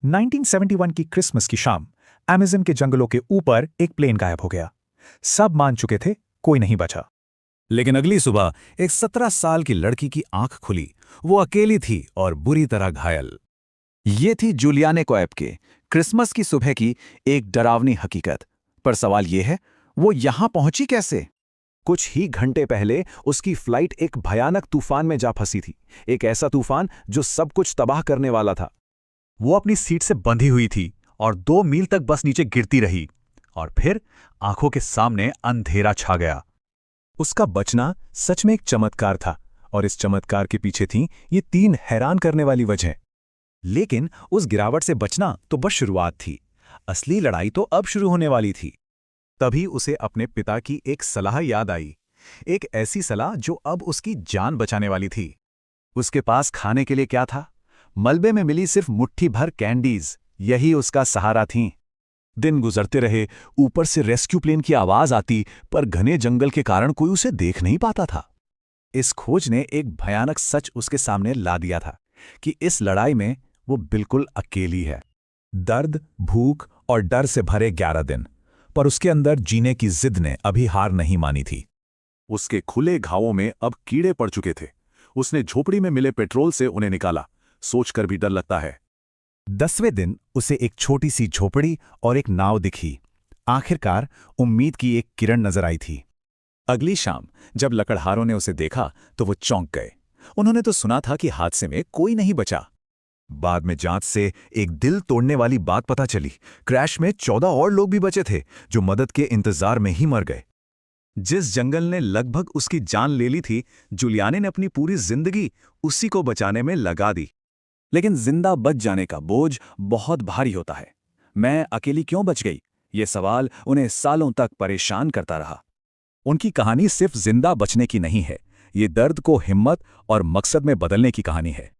1971 की क्रिसमस की शाम अमेज़न के जंगलों के ऊपर एक प्लेन गायब हो गया। सब मान चुके थे, कोई नहीं बचा। लेकिन अगली सुबह एक 17 साल की लड़की की आंख खुली। वो अकेली थी और बुरी तरह घायल। ये थी जूलियाने कोएब के क्रिसमस की सुबह की एक डरावनी हकीकत। पर सवाल ये है, वो यहां पहुंची कैसे? कुछ ही घंटे पहले उसकी फ्लाइट एक भयानक तूफान में जा फंसी थी। एक ऐसा तूफान जो सब कुछ तबाह करने वाला था। वो अपनी सीट से बंधी हुई थी और 2 मील तक बस नीचे गिरती रही। और फिर आंखों के सामने अंधेरा छा गया। उसका बचना सच में एक चमत्कार था, और इस चमत्कार के पीछे थीं ये 3 हैरान करने वाली वजहें। लेकिन उस गिरावट से बचना तो बस शुरुआत थी। असली लड़ाई तो अब शुरू होने वाली थी। तभी उसे अपने पिता की एक सलाह याद आई। एक ऐसी सलाह जो अब उसकी जान बचाने वाली थी। उसके पास खाने के लिए क्या था? मलबे में मिली सिर्फ मुट्ठी भर कैंडीज, यही उसका सहारा थीं। दिन गुजरते रहे, ऊपर से रेस्क्यू प्लेन की आवाज आती, पर घने जंगल के कारण कोई उसे देख नहीं पाता था। इस खोज ने एक भयानक सच उसके सामने ला दिया था कि इस लड़ाई में वो बिल्कुल अकेली है। दर्द, भूख और डर से भरे 11 दिन, पर उसके अंदर जीने की जिद ने अभी हार नहीं मानी थी। उसके खुले घावों में अब कीड़े पड़ चुके थे। उसने झोपड़ी में मिले पेट्रोल से उन्हें निकाला। सोचकर भी डर लगता है। 10वें दिन उसे एक छोटी सी झोपड़ी और एक नाव दिखी। आखिरकार उम्मीद की एक किरण नजर आई थी। अगली शाम जब लकड़हारों ने उसे देखा तो वो चौंक गए। उन्होंने तो सुना था कि हादसे में कोई नहीं बचा। बाद में जांच से एक दिल तोड़ने वाली बात पता चली। क्रैश में 14 और लोग भी बचे थे, जो मदद के इंतजार में ही मर गए। जिस जंगल ने लगभग उसकी जान ले ली थी, जूलियाने ने अपनी पूरी जिंदगी उसी को बचाने में लगा दी। लेकिन जिंदा बच जाने का बोझ बहुत भारी होता है। मैं अकेली क्यों बच गई? ये सवाल उन्हें सालों तक परेशान करता रहा। उनकी कहानी सिर्फ जिंदा बचने की नहीं है, ये दर्द को हिम्मत और मकसद में बदलने की कहानी है।